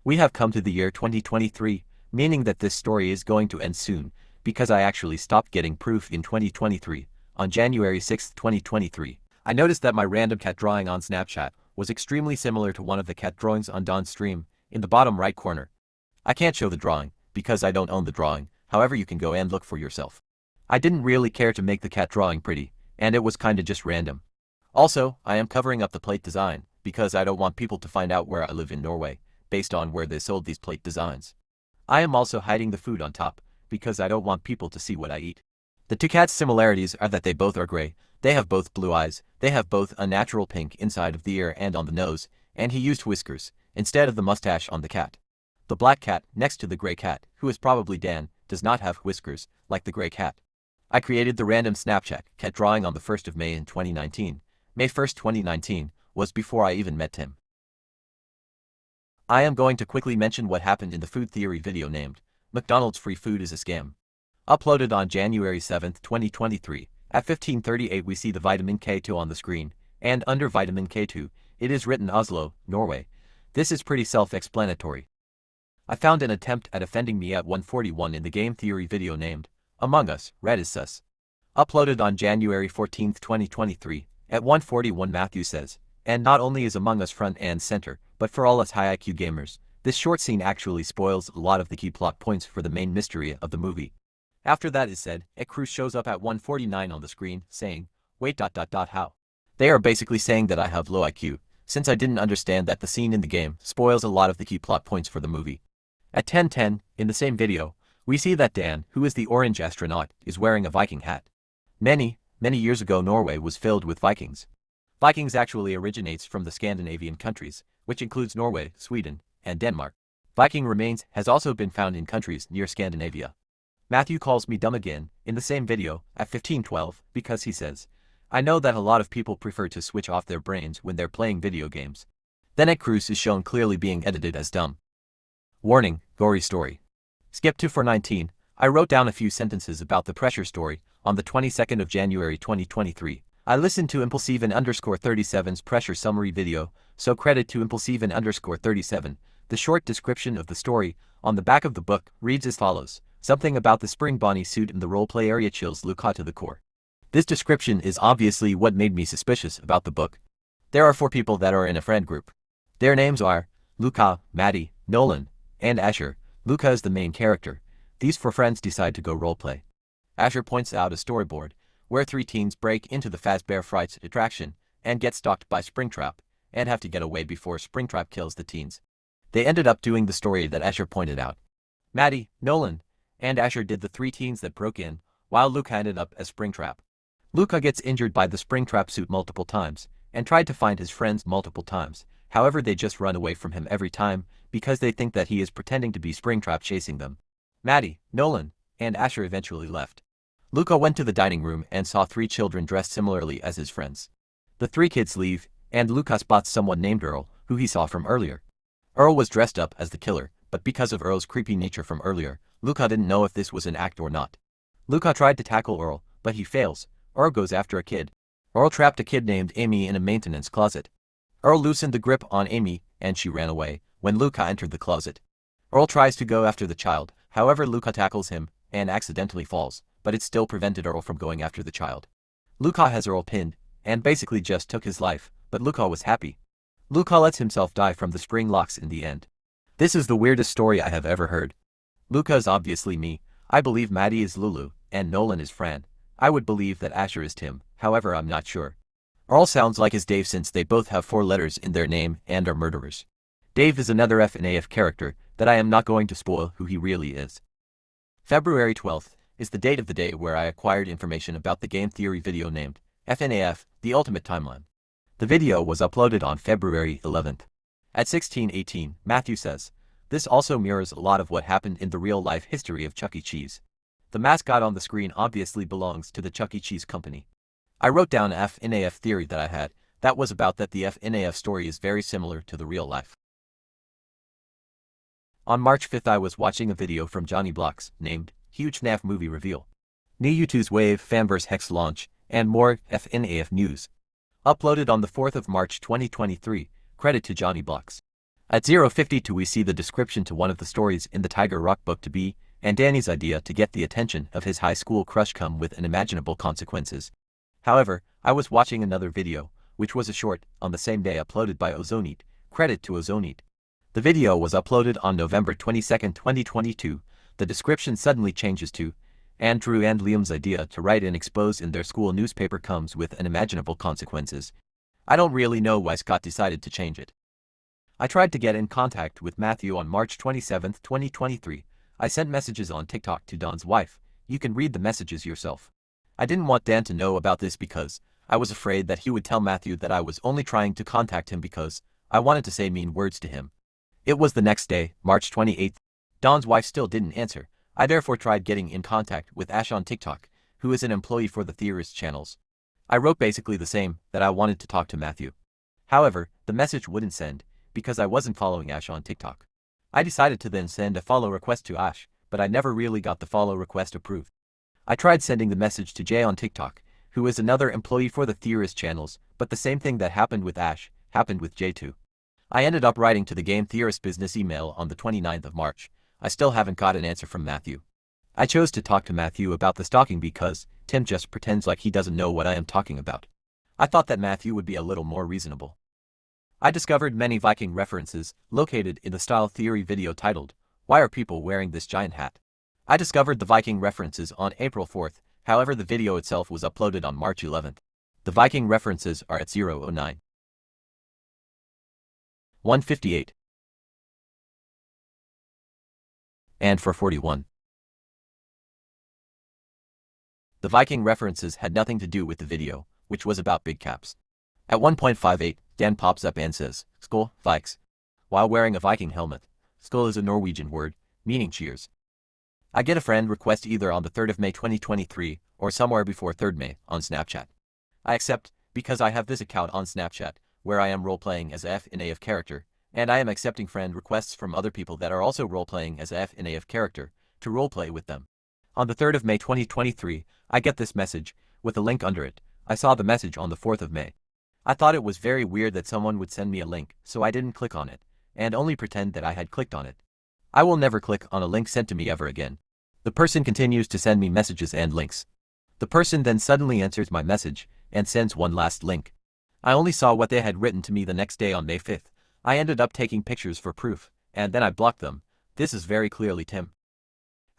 We have come to the year 2023, meaning that this story is going to end soon, because I actually stopped getting proof in 2023, on January 6, 2023. I noticed that my random cat drawing on Snapchat was extremely similar to one of the cat drawings on Don's stream, in the bottom right corner. I can't show the drawing, because I don't own the drawing, however you can go and look for yourself. I didn't really care to make the cat drawing pretty, and it was kinda just random. Also, I am covering up the plate design, because I don't want people to find out where I live in Norway, based on where they sold these plate designs. I am also hiding the food on top, because I don't want people to see what I eat. The two cats' similarities are that they both are gray, they have both blue eyes, they have both a natural pink inside of the ear and on the nose, and he used whiskers, instead of the mustache on the cat. The black cat, next to the gray cat, who is probably Dan, does not have whiskers, like the gray cat. I created the random Snapchat cat drawing on the 1st of May in 2019. May 1st, 2019, was before I even met him. I am going to quickly mention what happened in the food theory video named, McDonald's free food is a scam. Uploaded on January 7, 2023, at 15:38 we see the vitamin K2 on the screen, and under vitamin K2, it is written Oslo, Norway. This is pretty self-explanatory. I found an attempt at offending me at 1:41 in the game theory video named, Among Us, Red is Sus. Uploaded on January 14, 2023, at 1:41 Matthew says, and not only is Among Us front and center, but for all us high IQ gamers, this short scene actually spoils a lot of the key plot points for the main mystery of the movie. After that is said, Cruz shows up at 1:49 on the screen, saying, wait how? They are basically saying that I have low IQ, since I didn't understand that the scene in the game spoils a lot of the key plot points for the movie. At 10:10, in the same video, we see that Dan, who is the orange astronaut, is wearing a Viking hat. Many years ago Norway was filled with Vikings. Vikings actually originates from the Scandinavian countries, which includes Norway, Sweden, and Denmark. Viking remains has also been found in countries near Scandinavia. Matthew calls me dumb again, in the same video, at 15:12, because he says, I know that a lot of people prefer to switch off their brains when they're playing video games. Then Cruz is shown clearly being edited as dumb. Warning, gory story. Skip to 4:19, I wrote down a few sentences about the pressure story, on the 22nd of January 2023. I listened to Impulsiven_37's pressure summary video, so credit to Impulsiven_37. The short description of the story, on the back of the book, reads as follows. Something about the spring Bonnie suit in the roleplay area chills Luca to the core. This description is obviously what made me suspicious about the book. There are 4 people that are in a friend group. Their names are Luca, Maddie, Nolan, and Asher. Luca is the main character. These 4 friends decide to go roleplay. Asher points out a storyboard, where 3 teens break into the Fazbear Frights attraction, and get stalked by Springtrap, and have to get away before Springtrap kills the teens. They ended up doing the story that Asher pointed out. Maddie, Nolan, and Asher did the 3 teens that broke in, while Luca ended up as Springtrap. Luca gets injured by the Springtrap suit multiple times, and tried to find his friends multiple times, however they just run away from him every time, because they think that he is pretending to be Springtrap chasing them. Maddie, Nolan, and Asher eventually left. Luca went to the dining room and saw 3 children dressed similarly as his friends. The 3 kids leave, and Luca spots someone named Earl, who he saw from earlier. Earl was dressed up as the killer, but because of Earl's creepy nature from earlier, Luca didn't know if this was an act or not. Luca tried to tackle Earl, but he fails. Earl goes after a kid. Earl trapped a kid named Amy in a maintenance closet. Earl loosened the grip on Amy, and she ran away, when Luca entered the closet. Earl tries to go after the child, however Luca tackles him, and accidentally falls, but it still prevented Earl from going after the child. Luca has Earl pinned, and basically just took his life, but Luca was happy. Luca lets himself die from the spring locks in the end. This is the weirdest story I have ever heard. Luca is obviously me. I believe Maddie is Lulu, and Nolan is Fran. I would believe that Asher is Tim, however I'm not sure. Earl sounds like his Dave since they both have 4 letters in their name and are murderers. Dave is another FNaF character that I am not going to spoil who he really is. February 12th is the date of the day where I acquired information about the game theory video named FNaF, The Ultimate Timeline. The video was uploaded on February 11th. At 16:18, Matthew says, this also mirrors a lot of what happened in the real-life history of Chuck E. Cheese. The mascot on the screen obviously belongs to the Chuck E. Cheese company. I wrote down an FNaF theory that I had, that was about that the FNaF story is very similar to the real life. On March 5th I was watching a video from JonnyBlox, named, Huge FNAF Movie Reveal. New YouTube's Wave, Fanverse Hex launch, and more FNaF news. Uploaded on the 4th of March 2023, credit to JonnyBlox. At 0:52 we see the description to one of the stories in the Tiger Rock book to be, and Danny's idea to get the attention of his high school crush come with unimaginable consequences. However, I was watching another video, which was a short, on the same day uploaded by OzoneYT, credit to OzoneYT. The video was uploaded on November 22, 2022, the description suddenly changes to, Andrew and Liam's idea to write and expose in their school newspaper comes with unimaginable consequences. I don't really know why Scott decided to change it. I tried to get in contact with Matthew on March 27, 2023. I sent messages on TikTok to Don's wife. You can read the messages yourself. I didn't want Dan to know about this because I was afraid that he would tell Matthew that I was only trying to contact him because I wanted to say mean words to him. It was the next day, March 28th. Don's wife still didn't answer. I therefore tried getting in contact with Ash on TikTok, who is an employee for the Theorists channels. I wrote basically the same, that I wanted to talk to Matthew. However, the message wouldn't send, because I wasn't following Ash on TikTok. I decided to then send a follow request to Ash, but I never really got the follow request approved. I tried sending the message to Jay on TikTok, who is another employee for the Theorist channels, but the same thing that happened with Ash, happened with Jay too. I ended up writing to the Game Theorist business email on the 29th of March. I still haven't got an answer from Matthew. I chose to talk to Matthew about the stalking because Tim just pretends like he doesn't know what I am talking about. I thought that Matthew would be a little more reasonable. I discovered many Viking references located in the Style Theory video titled, Why Are People Wearing This Giant Hat? I discovered the Viking references on April 4th, however the video itself was uploaded on March 11th. The Viking references are at 0:09. 1:58. And 4:41. The Viking references had nothing to do with the video, which was about big caps. At 1:58, Dan pops up and says, Skål, Vikes, while wearing a Viking helmet. Skål is a Norwegian word, meaning cheers. I get a friend request either on the 3rd of May 2023 or somewhere before 3rd May on Snapchat. I accept, because I have this account on Snapchat, where I am role-playing as a FNaF character, and I am accepting friend requests from other people that are also role-playing as a FNaF character, to roleplay with them. On the 3rd of May 2023, I get this message, with a link under it. I saw the message on the 4th of May. I thought it was very weird that someone would send me a link, so I didn't click on it, and only pretend that I had clicked on it. I will never click on a link sent to me ever again. The person continues to send me messages and links. The person then suddenly answers my message, and sends one last link. I only saw what they had written to me the next day on May 5th. I ended up taking pictures for proof, and then I blocked them. This is very clearly Tim.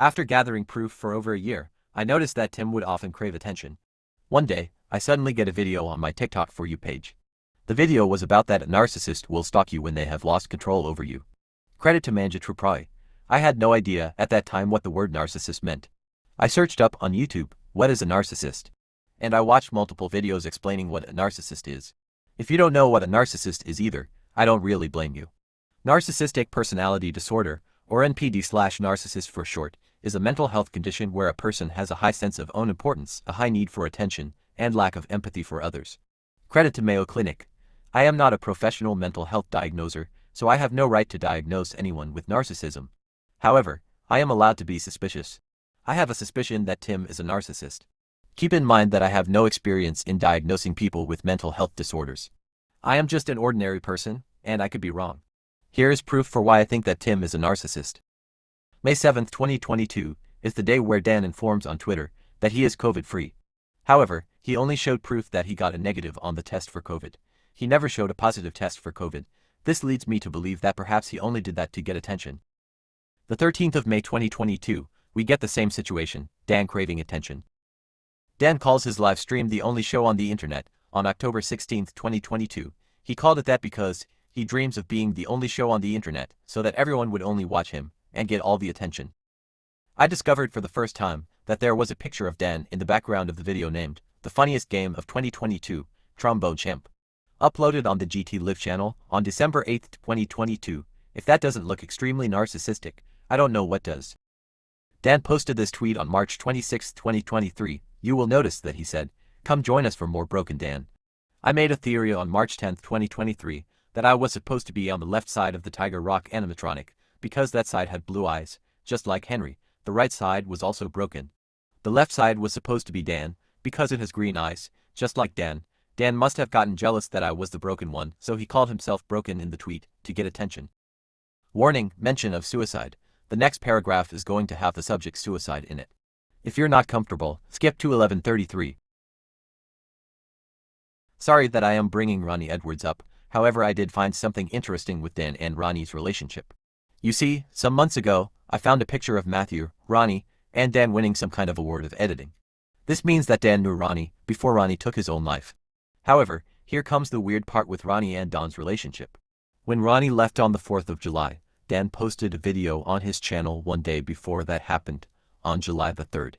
After gathering proof for over a year, I noticed that Tim would often crave attention. One day, I suddenly get a video on my TikTok For You page. The video was about that a narcissist will stalk you when they have lost control over you. Credit to Manja Truprai. I had no idea at that time what the word narcissist meant. I searched up on YouTube, what is a narcissist? And I watched multiple videos explaining what a narcissist is. If you don't know what a narcissist is either, I don't really blame you. Narcissistic personality disorder, or NPD/narcissist for short, is a mental health condition where a person has a high sense of own importance, a high need for attention, and lack of empathy for others. Credit to Mayo Clinic. I am not a professional mental health diagnoser, so I have no right to diagnose anyone with narcissism. However, I am allowed to be suspicious. I have a suspicion that Tim is a narcissist. Keep in mind that I have no experience in diagnosing people with mental health disorders. I am just an ordinary person, and I could be wrong. Here is proof for why I think that Tim is a narcissist. May 7, 2022, is the day where Dan informs on Twitter that he is COVID-free. However, he only showed proof that he got a negative on the test for COVID. He never showed a positive test for COVID. This leads me to believe that perhaps he only did that to get attention. The 13th of May 2022, we get the same situation, Dan craving attention. Dan calls his live stream the only show on the internet, on October 16, 2022. He called it that because he dreams of being the only show on the internet, so that everyone would only watch him, and get all the attention. I discovered for the first time that there was a picture of Dan in the background of the video named, The Funniest Game of 2022, Trombone Champ. Uploaded on the GT Live channel, on December 8, 2022. If that doesn't look extremely narcissistic, I don't know what does. Dan posted this tweet on March 26, 2023. You will notice that he said, Come join us for more Broken Dan. I made a theory on March 10, 2023, that I was supposed to be on the left side of the Tiger Rock animatronic, because that side had blue eyes, just like Henry. The right side was also broken. The left side was supposed to be Dan, because it has green eyes, just like Dan. Dan must have gotten jealous that I was the broken one, so he called himself Broken in the tweet, to get attention. Warning, mention of suicide. The next paragraph is going to have the subject suicide in it. If you're not comfortable, skip to 1133. Sorry that I am bringing Ronnie Edwards up, however I did find something interesting with Dan and Ronnie's relationship. You see, some months ago, I found a picture of Matthew, Ronnie, and Dan winning some kind of award of editing. This means that Dan knew Ronnie before Ronnie took his own life. However, here comes the weird part with Ronnie and Don's relationship. When Ronnie left on the 4th of July, Dan posted a video on his channel one day before that happened, on July the 3rd.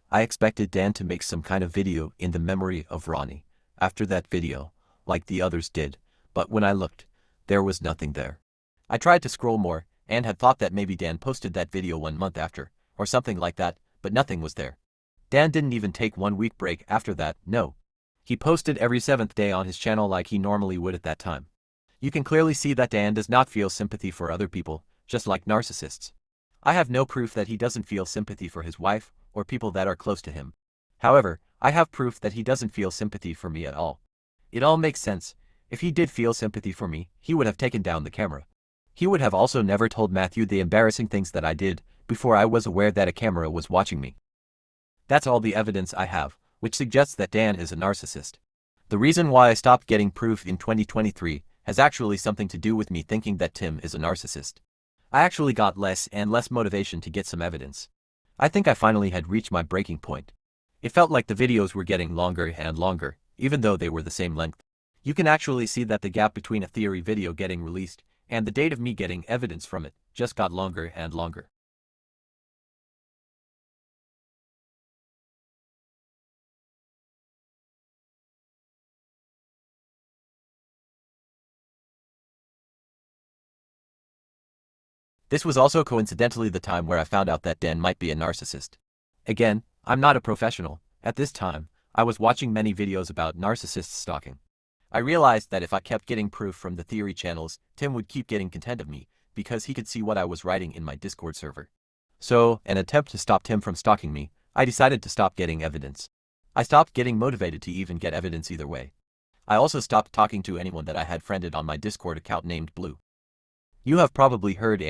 I expected Dan to make some kind of video in the memory of Ronnie after that video, like the others did, but when I looked, there was nothing there. I tried to scroll more, and had thought that maybe Dan posted that video 1 month after, or something like that, but nothing was there. Dan didn't even take 1 week break after that, no. He posted every 7th day on his channel like he normally would at that time. You can clearly see that Dan does not feel sympathy for other people, just like narcissists. I have no proof that he doesn't feel sympathy for his wife, or people that are close to him. However, I have proof that he doesn't feel sympathy for me at all. It all makes sense. If he did feel sympathy for me, he would have taken down the camera. He would have also never told Matthew the embarrassing things that I did, before I was aware that a camera was watching me. That's all the evidence I have, which suggests that Dan is a narcissist. The reason why I stopped getting proof in 2023 has actually something to do with me thinking that Tim is a narcissist. I actually got less and less motivation to get some evidence. I think I finally had reached my breaking point. It felt like the videos were getting longer and longer, even though they were the same length. You can actually see that the gap between a theory video getting released and the date of me getting evidence from it just got longer and longer. This was also coincidentally the time where I found out that Dan might be a narcissist. Again, I'm not a professional. At this time, I was watching many videos about narcissist stalking. I realized that if I kept getting proof from the theory channels, Tim would keep getting content of me, because he could see what I was writing in my Discord server. So, in an attempt to stop Tim from stalking me, I decided to stop getting evidence. I stopped getting motivated to even get evidence either way. I also stopped talking to anyone that I had friended on my Discord account named Blue. You have probably heard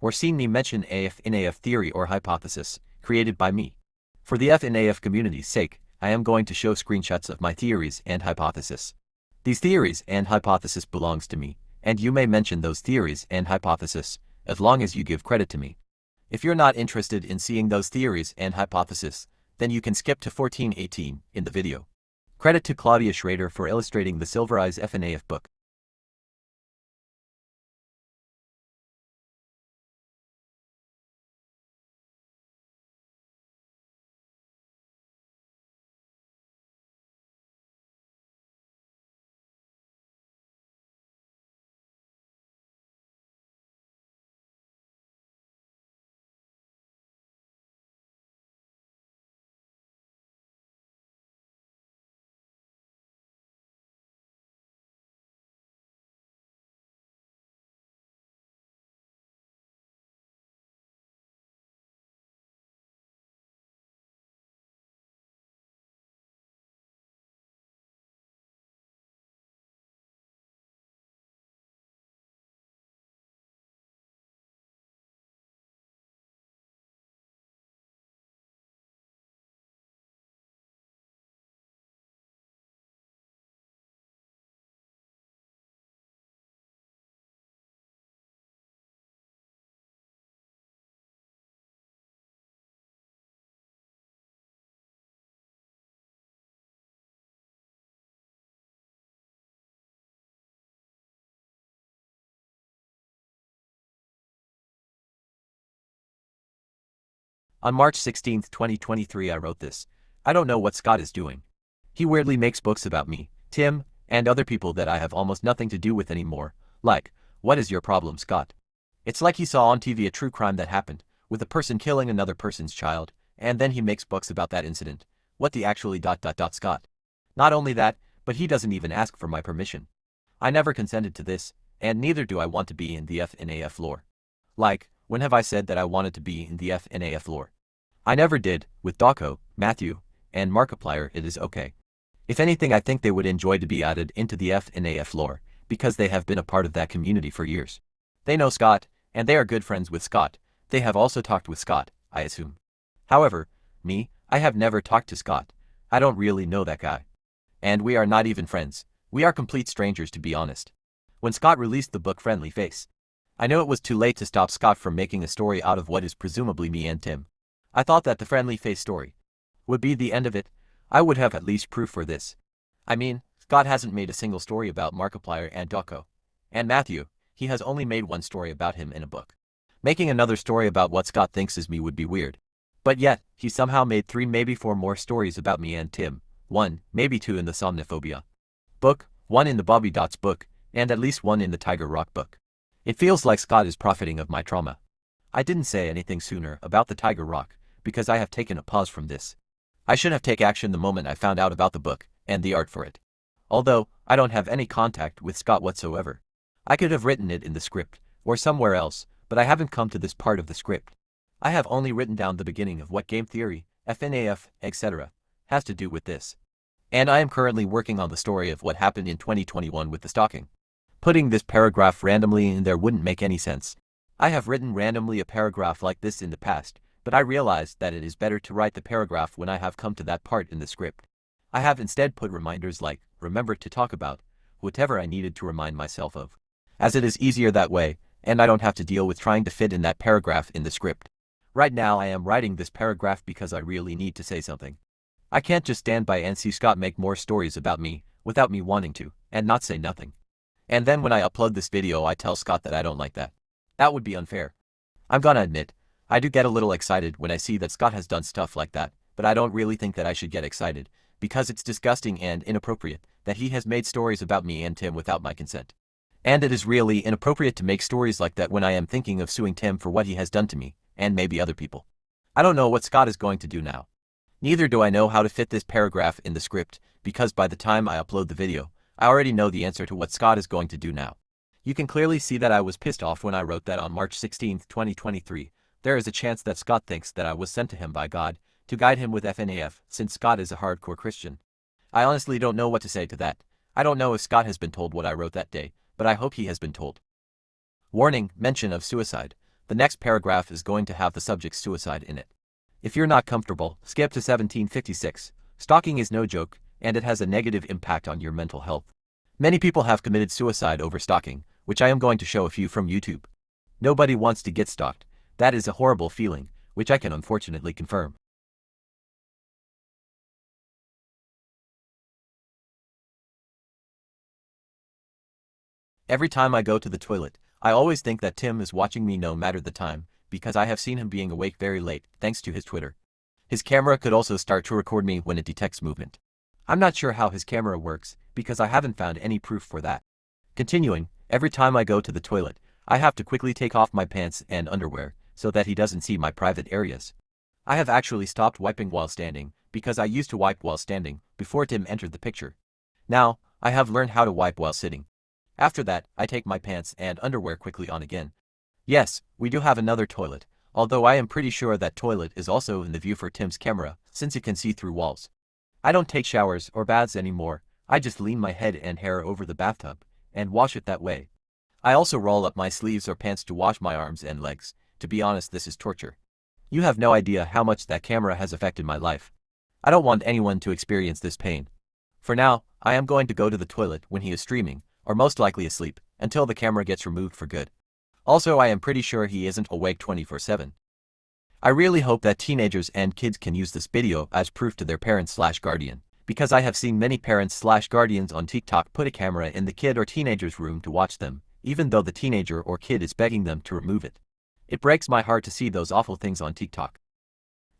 or seen me mention a FNaF theory or hypothesis, created by me. For the FNaF community's sake, I am going to show screenshots of my theories and hypothesis. These theories and hypothesis belongs to me, and you may mention those theories and hypothesis, as long as you give credit to me. If you're not interested in seeing those theories and hypothesis, then you can skip to 14:18 in the video. Credit to Claudia Schröder for illustrating the Silver Eyes FNaF book. On March 16, 2023 I wrote this. I don't know what Scott is doing. He weirdly makes books about me, Tim, and other people that I have almost nothing to do with anymore. Like, what is your problem, Scott? It's like he saw on TV a true crime that happened, with a person killing another person's child, and then he makes books about that incident. What the actually ... Scott? Not only that, but he doesn't even ask for my permission. I never consented to this, and neither do I want to be in the FNaF lore. Like, when have I said that I wanted to be in the FNaF lore? I never did. With Dawko, Matthew, and Markiplier it is okay. If anything, I think they would enjoy to be added into the FNaF lore, because they have been a part of that community for years. They know Scott, and they are good friends with Scott. They have also talked with Scott, I assume. However, me, I have never talked to Scott. I don't really know that guy. And we are not even friends. We are complete strangers, to be honest. When Scott released the book Friendly Face, I know it was too late to stop Scott from making a story out of what is presumably me and Tim. I thought that the Friendly Face story would be the end of it. I would have at least proof for this. I mean, Scott hasn't made a single story about Markiplier and Doko. And Matthew, he has only made one story about him in a book. Making another story about what Scott thinks is me would be weird. But yet, he somehow made 3 maybe 4 more stories about me and Tim. 1, maybe 2 in the Somnophobia book, 1 in the Bobby Dots book, and at least 1 in the Tiger Rock book. It feels like Scott is profiting of my trauma. I didn't say anything sooner about the Tiger Rock, because I have taken a pause from this. I should have taken action the moment I found out about the book, and the art for it. Although, I don't have any contact with Scott whatsoever. I could have written it in the script, or somewhere else, but I haven't come to this part of the script. I have only written down the beginning of what game theory, FNaF, etc. has to do with this. And I am currently working on the story of what happened in 2021 with the stalking. Putting this paragraph randomly in there wouldn't make any sense. I have written randomly a paragraph like this in the past, but I realized that it is better to write the paragraph when I have come to that part in the script. I have instead put reminders like, remember to talk about, whatever I needed to remind myself of. As it is easier that way, and I don't have to deal with trying to fit in that paragraph in the script. Right now I am writing this paragraph because I really need to say something. I can't just stand by and see Scott make more stories about me, without me wanting to, and not say nothing. And then when I upload this video I tell Scott that I don't like that. That would be unfair. I'm gonna admit, I do get a little excited when I see that Scott has done stuff like that, but I don't really think that I should get excited, because it's disgusting and inappropriate that he has made stories about me and Tim without my consent. And it is really inappropriate to make stories like that when I am thinking of suing Tim for what he has done to me, and maybe other people. I don't know what Scott is going to do now. Neither do I know how to fit this paragraph in the script, because by the time I upload the video, I already know the answer to what Scott is going to do now. You can clearly see that I was pissed off when I wrote that on March 16, 2023. There is a chance that Scott thinks that I was sent to him by God, to guide him with FNaF, since Scott is a hardcore Christian. I honestly don't know what to say to that. I don't know if Scott has been told what I wrote that day, but I hope he has been told. Warning, mention of suicide. The next paragraph is going to have the subject suicide in it. If you're not comfortable, skip to 1756. Stalking is no joke, and it has a negative impact on your mental health. Many people have committed suicide over stalking, which I am going to show a few from YouTube. Nobody wants to get stalked. That is a horrible feeling, which I can unfortunately confirm. Every time I go to the toilet, I always think that Tim is watching me no matter the time, because I have seen him being awake very late, thanks to his Twitter. His camera could also start to record me when it detects movement. I'm not sure how his camera works, because I haven't found any proof for that. Continuing, every time I go to the toilet, I have to quickly take off my pants and underwear, so that he doesn't see my private areas. I have actually stopped wiping while standing, because I used to wipe while standing, before Tim entered the picture. Now, I have learned how to wipe while sitting. After that, I take my pants and underwear quickly on again. Yes, we do have another toilet, although I am pretty sure that toilet is also in the view for Tim's camera, since it can see through walls. I don't take showers or baths anymore, I just lean my head and hair over the bathtub, and wash it that way. I also roll up my sleeves or pants to wash my arms and legs. To be honest, this is torture. You have no idea how much that camera has affected my life. I don't want anyone to experience this pain. For now, I am going to go to the toilet when he is streaming, or most likely asleep, until the camera gets removed for good. Also, I am pretty sure he isn't awake 24/7. I really hope that teenagers and kids can use this video as proof to their parents/guardian, because I have seen many parents/guardians on TikTok put a camera in the kid or teenager's room to watch them, even though the teenager or kid is begging them to remove it. It breaks my heart to see those awful things on TikTok.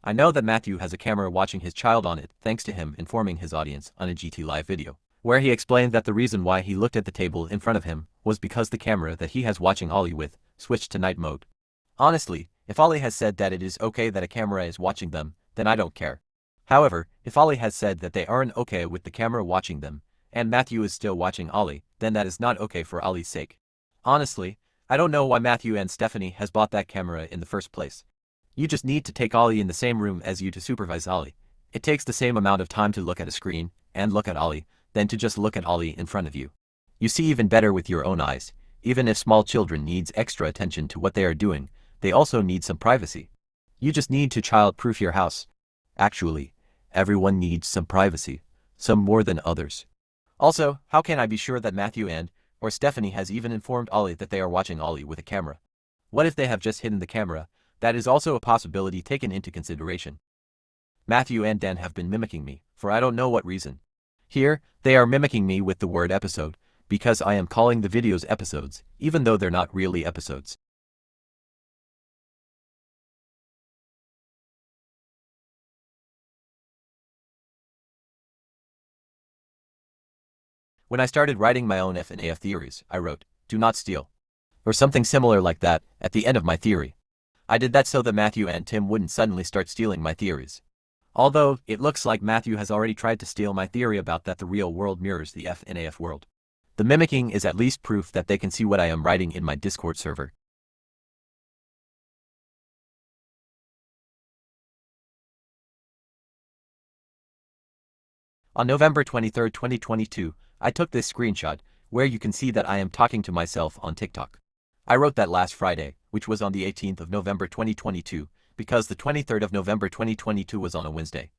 I know that Matthew has a camera watching his child on it, thanks to him informing his audience on a GT Live video, where he explained that the reason why he looked at the table in front of him was because the camera that he has watching Ollie with switched to night mode. Honestly, if Ollie has said that it is okay that a camera is watching them, then I don't care. However, if Ollie has said that they aren't okay with the camera watching them, and Matthew is still watching Ollie, then that is not okay for Ollie's sake. Honestly, I don't know why Matthew and Stephanie has bought that camera in the first place. You just need to take Ollie in the same room as you to supervise Ollie. It takes the same amount of time to look at a screen and look at Ollie than to just look at Ollie in front of you. You see even better with your own eyes. Even if small children needs extra attention to what they are doing, they also need some privacy. You just need to child-proof your house. Actually, everyone needs some privacy, some more than others. Also, how can I be sure that Matthew or Stephanie has even informed Ollie that they are watching Ollie with a camera? What if they have just hidden the camera? That is also a possibility taken into consideration. Matthew and Dan have been mimicking me, for I don't know what reason. Here, they are mimicking me with the word episode, because I am calling the videos episodes, even though they're not really episodes. When I started writing my own FNaF theories, I wrote, "Do not steal," or something similar like that, at the end of my theory. I did that so that Matthew and Tim wouldn't suddenly start stealing my theories. Although, it looks like Matthew has already tried to steal my theory about that the real world mirrors the FNaF world. The mimicking is at least proof that they can see what I am writing in my Discord server. On November 23, 2022, I took this screenshot, where you can see that I am talking to myself on TikTok. I wrote that last Friday, which was on the 18th of November 2022, because the 23rd of November 2022 was on a Wednesday.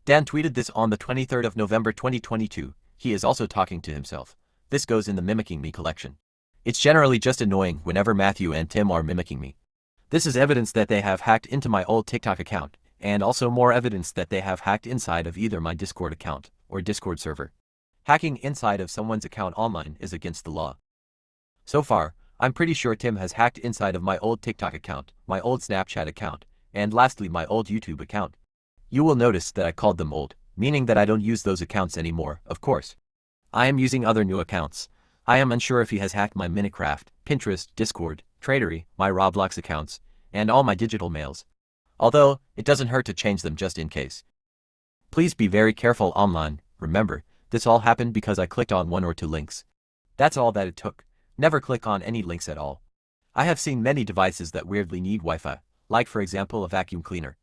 Dan tweeted this on the 23rd of November 2022, he is also talking to himself. This goes in the mimicking me collection. It's generally just annoying whenever Matthew and Tim are mimicking me. This is evidence that they have hacked into my old TikTok account, and also more evidence that they have hacked inside of either my Discord account or Discord server. Hacking inside of someone's account online is against the law. So far, I'm pretty sure Tim has hacked inside of my old TikTok account, my old Snapchat account, and lastly my old YouTube account. You will notice that I called them old, meaning that I don't use those accounts anymore, of course. I am using other new accounts. I am unsure if he has hacked my Minecraft, Pinterest, Discord, Tradery, my Roblox accounts, and all my digital mails. Although, it doesn't hurt to change them just in case. Please be very careful online. Remember, this all happened because I clicked on 1 or 2 links. That's all that it took. Never click on any links at all. I have seen many devices that weirdly need Wi-Fi, like for example a vacuum cleaner.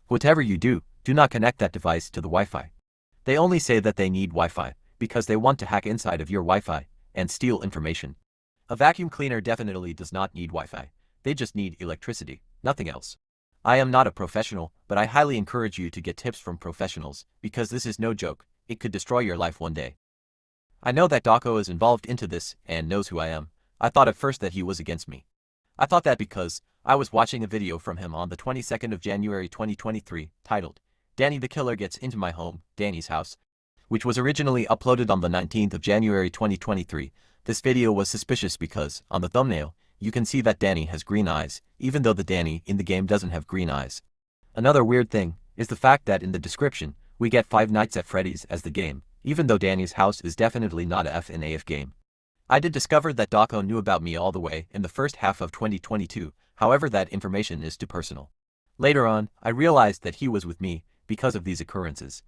Whatever you do not connect that device to the Wi-Fi. They only say that they need Wi-Fi because they want to hack inside of your Wi-Fi and steal information. A vacuum cleaner definitely does not need Wi-Fi. They just need electricity, nothing else. I am not a professional, but I highly encourage you to get tips from professionals, because this is no joke. It could destroy your life one day. I know that Dako is involved into this and knows who I am. I thought at first that he was against me. I thought that because I was watching a video from him on the 22nd of January 2023, titled, "Danny the Killer Gets Into My Home, Danny's House," which was originally uploaded on the 19th of January 2023. This video was suspicious because, on the thumbnail, you can see that Danny has green eyes, even though the Danny in the game doesn't have green eyes. Another weird thing is the fact that in the description, we get Five Nights at Freddy's as the game, even though Danny's house is definitely not a FNaF game. I did discover that Dako knew about me all the way in the first half of 2022, however that information is too personal. Later on, I realized that he was with me because of these occurrences.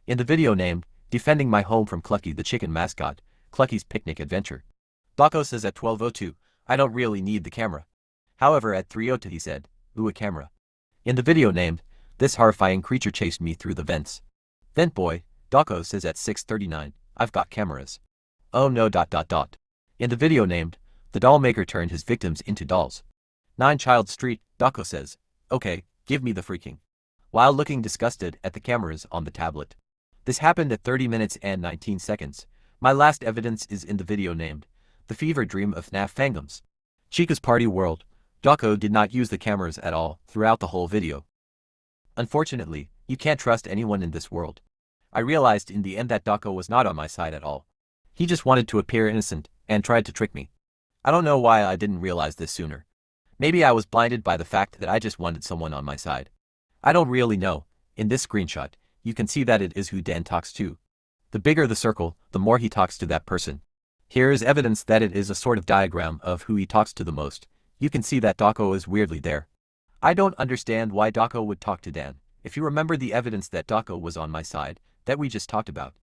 In the video named, "Defending My Home from Clucky the Chicken Mascot, Clucky's Picnic Adventure," Dako says at 12:02, "I don't really need the camera." However at 3:02 he said, "Ooh, a camera." In the video named, "This horrifying creature chased me through the vents." Then boy, Dako says at 6:39, "I've got cameras." Oh no. In the video named, "The Doll Maker Turned His Victims into Dolls." 9 Child Street, Dako says, "Okay, give me the freaking," while looking disgusted at the cameras on the tablet. This happened at 30 minutes and 19 seconds. My last evidence is in the video named, "The Fever Dream of FNaF Fandoms, Chica's Party World." Dako did not use the cameras at all throughout the whole video. Unfortunately, you can't trust anyone in this world. I realized in the end that Dako was not on my side at all. He just wanted to appear innocent and tried to trick me. I don't know why I didn't realize this sooner. Maybe I was blinded by the fact that I just wanted someone on my side. I don't really know. In this screenshot, you can see that it is who Dan talks to. The bigger the circle, the more he talks to that person. Here is evidence that it is a sort of diagram of who he talks to the most. You can see that Dako is weirdly there. I don't understand why Dako would talk to Dan. If you remember the evidence that Dako was on my side, that we just talked about,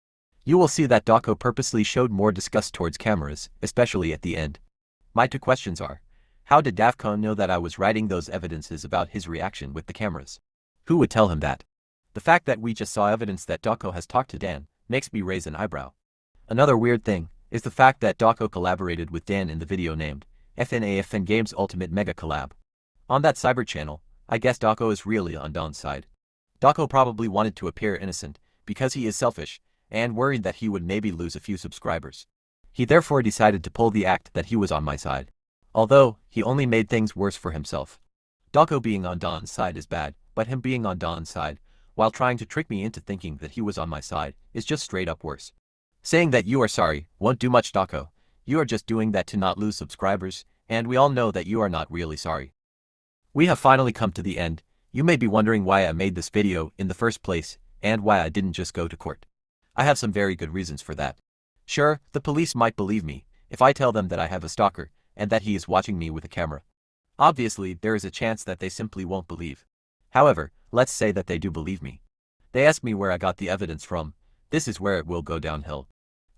you will see that Dako purposely showed more disgust towards cameras, especially at the end. My 2 questions are, how did Dafcon know that I was writing those evidences about his reaction with the cameras? Who would tell him that? The fact that we just saw evidence that Dako has talked to Dan makes me raise an eyebrow. Another weird thing is the fact that Dako collaborated with Dan in the video named, FNaF and Games Ultimate Mega Collab. On that Cybert channel, I guess Dako is really on Don's side. Dako probably wanted to appear innocent, because he is selfish, and worried that he would maybe lose a few subscribers. He therefore decided to pull the act that he was on my side. Although, he only made things worse for himself. Dako being on Don's side is bad, but him being on Don's side, while trying to trick me into thinking that he was on my side, is just straight up worse. Saying that you are sorry won't do much, Dako. You are just doing that to not lose subscribers, and we all know that you are not really sorry. We have finally come to the end. You may be wondering why I made this video in the first place, and why I didn't just go to court. I have some very good reasons for that. Sure, the police might believe me, if I tell them that I have a stalker, and that he is watching me with a camera. Obviously, there is a chance that they simply won't believe. However, let's say that they do believe me. They ask me where I got the evidence from. This is where it will go downhill.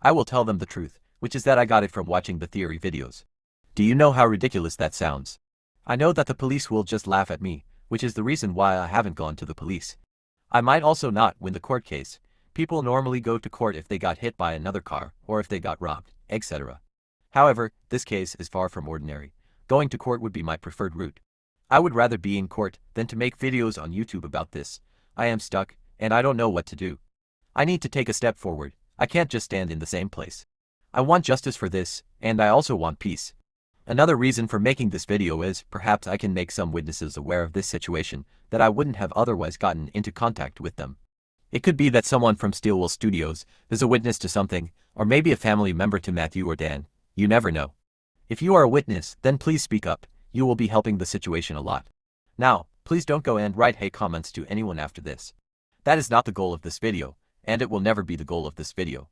I will tell them the truth, which is that I got it from watching the theory videos. Do you know how ridiculous that sounds? I know that the police will just laugh at me, which is the reason why I haven't gone to the police. I might also not win the court case. People normally go to court if they got hit by another car, or if they got robbed, etc. However, this case is far from ordinary. Going to court would be my preferred route. I would rather be in court than to make videos on YouTube about this. I am stuck, and I don't know what to do. I need to take a step forward. I can't just stand in the same place. I want justice for this, and I also want peace. Another reason for making this video is, perhaps I can make some witnesses aware of this situation, that I wouldn't have otherwise gotten into contact with them. It could be that someone from Steelwell Studios is a witness to something, or maybe a family member to Matthew or Dan. You never know. If you are a witness, then please speak up. You will be helping the situation a lot. Now, please don't go and write hate comments to anyone after this. That is not the goal of this video, and it will never be the goal of this video.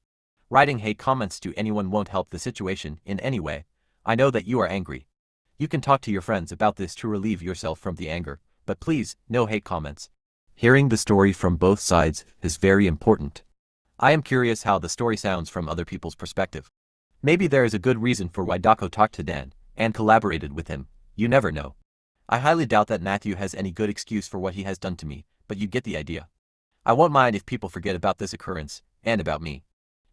Writing hate comments to anyone won't help the situation in any way. I know that you are angry. You can talk to your friends about this to relieve yourself from the anger, but please, no hate comments. Hearing the story from both sides is very important. I am curious how the story sounds from other people's perspective. Maybe there is a good reason for why Dako talked to Dan and collaborated with him. You never know. I highly doubt that Matthew has any good excuse for what he has done to me, but you get the idea. I won't mind if people forget about this occurrence, and about me.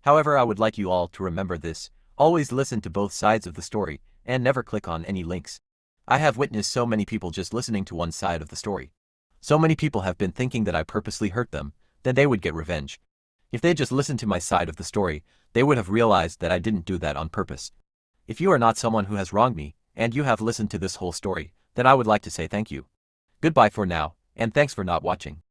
However, I would like you all to remember this. Always listen to both sides of the story, and never click on any links. I have witnessed so many people just listening to one side of the story. So many people have been thinking that I purposely hurt them, then they would get revenge. If they just listened to my side of the story, they would have realized that I didn't do that on purpose. If you are not someone who has wronged me, and you have listened to this whole story, then I would like to say thank you. Goodbye for now, and thanks for not watching.